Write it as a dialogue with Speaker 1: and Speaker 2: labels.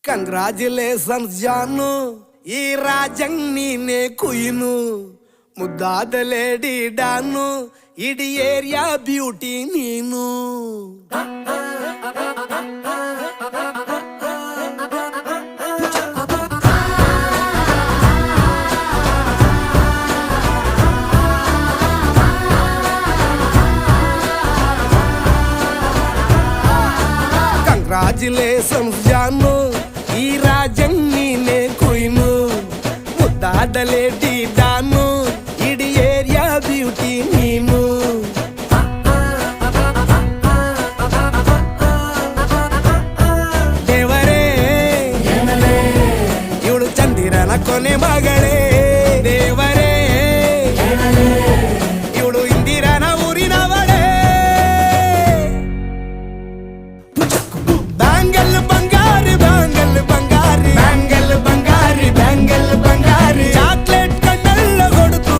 Speaker 1: Congratulations ಜಾನು, ಈ ರಾಜಂಗ್ ನೀನೆ ಕುಯ್ನು, ಮುದ್ದಾದ ಲೇಡಿ ಡಾನು, ಇಡೀ ಏರಿಯಾ ಬ್ಯೂಟಿ ನೀನು. ಕಂಗ್ರಾಚುಲೇಷನ್ಸ್ ಜಾನು, ಈ ರಾಜಂಗ್ ನೀನೆ ಕುಯ್ನು, ಮುದ್ದಾದ ಲೇಡಿ ಡಾನು, ಇಡೀ ಏರಿಯಾ ಬ್ಯೂಟಿ ನೀನು. ದೇವರೇ ಇವಳು ಚಂದಿರನ ಕೊನೆ ಮಗಳೇ.